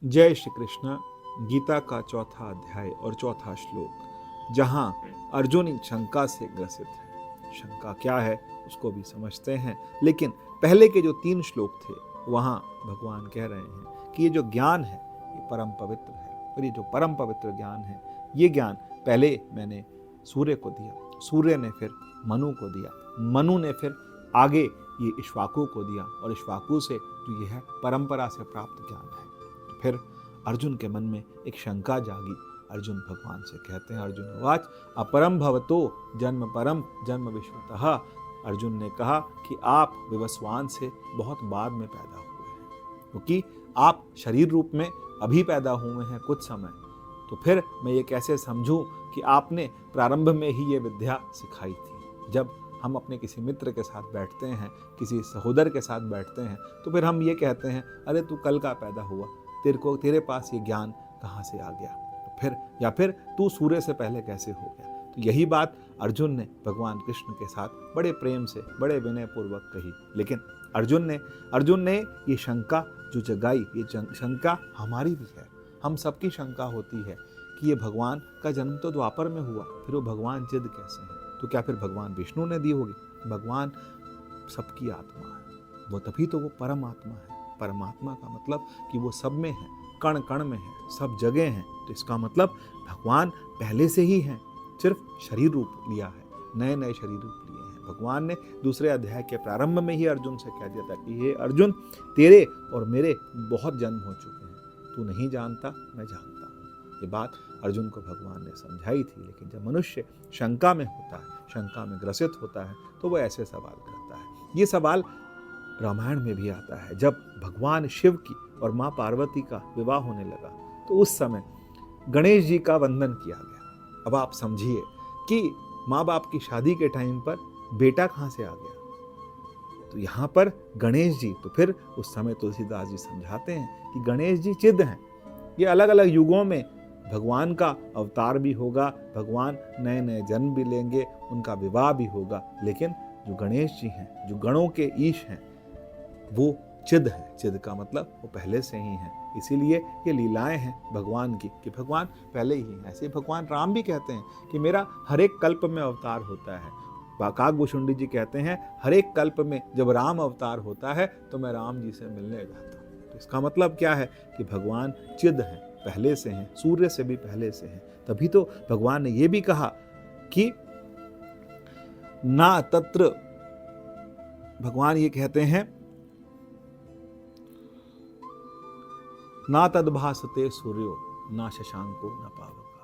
जय श्री कृष्ण। गीता का चौथा अध्याय और चौथा श्लोक, जहां अर्जुन शंका से ग्रसित है। शंका क्या है उसको भी समझते हैं, लेकिन पहले के जो 3 श्लोक थे वहां भगवान कह रहे हैं कि ये जो ज्ञान है ये परम पवित्र है, और ये जो परम पवित्र ज्ञान है ये ज्ञान पहले मैंने सूर्य को दिया, सूर्य ने फिर मनु को दिया, मनु ने फिर आगे ये इक्ष्वाकु को दिया, और इक्ष्वाकु से जो ये है परंपरा से प्राप्त ज्ञान है। फिर अर्जुन के मन में एक शंका जागी। अर्जुन भगवान से कहते हैं, अर्जुन उवाच अपरम भवतो जन्म परम जन्म विश्वतः। अर्जुन ने कहा कि आप विवस्वान से बहुत बाद में पैदा हुए हैं, क्योंकि आप शरीर रूप में अभी पैदा हुए हैं कुछ समय, तो फिर मैं ये कैसे समझूं कि आपने प्रारंभ में ही ये विद्या सिखाई थी। जब हम अपने किसी मित्र के साथ बैठते हैं, किसी सहोदर के साथ बैठते हैं, तो फिर हम ये कहते हैं, अरे तू कल का पैदा हुआ, तेरे पास ये ज्ञान कहाँ से आ गया? तो फिर या फिर तू सूर्य से पहले कैसे हो गया? तो यही बात अर्जुन ने भगवान कृष्ण के साथ बड़े प्रेम से, बड़े विनय पूर्वक कही। लेकिन अर्जुन ने ये शंका जो जगाई, ये शंका हमारी भी है, हम सबकी शंका होती है कि ये भगवान का जन्म तो द्वापर में हुआ, फिर वो भगवान जिद कैसे हैं? तो क्या फिर भगवान विष्णु ने दी होगी? भगवान सबकी आत्मा है, वो तभी तो वो परम आत्मा है। परमात्मा का मतलब कि वो सब में है, कण कण में है, सब जगह है। तो इसका मतलब भगवान पहले से ही हैं, सिर्फ शरीर रूप लिया है, नए नए शरीर रूप लिए हैं। भगवान ने दूसरे अध्याय के प्रारंभ में ही अर्जुन से कह दिया था कि हे अर्जुन, तेरे और मेरे बहुत जन्म हो चुके हैं, तू नहीं जानता, मैं जानता हूँ। ये बात अर्जुन को भगवान ने समझाई थी। लेकिन जब मनुष्य शंका में होता है, शंका में ग्रसित होता है, तो वह ऐसे सवाल करता है। ये सवाल रामायण में भी आता है। जब भगवान शिव की और माँ पार्वती का विवाह होने लगा, तो उस समय गणेश जी का वंदन किया गया। अब आप समझिए कि माँ बाप की शादी के टाइम पर बेटा कहाँ से आ गया? तो यहाँ पर गणेश जी, तो फिर उस समय तुलसीदास जी समझाते हैं कि गणेश जी चिद हैं। ये अलग अलग युगों में भगवान का अवतार भी होगा, भगवान नए नए जन्म भी लेंगे, उनका विवाह भी होगा, लेकिन जो गणेश जी हैं, जो गणों के ईश हैं, वो चिद है। चिद का मतलब वो पहले से ही है। इसीलिए ये लीलाएं हैं भगवान की कि भगवान पहले ही हैं। ऐसे भगवान राम भी कहते हैं कि मेरा हर एक कल्प में अवतार होता है। काकभूषुंडी जी कहते हैं, हर एक कल्प में जब राम अवतार होता है तो मैं राम जी से मिलने जाता हूँ। तो इसका मतलब क्या है कि भगवान चिद हैं, पहले से हैं, सूर्य से भी पहले से हैं। तभी तो भगवान ने ये भी कहा कि ना तत्र, भगवान ये कहते हैं, ना तद्भासते सूर्यो ना शशांको न पावक।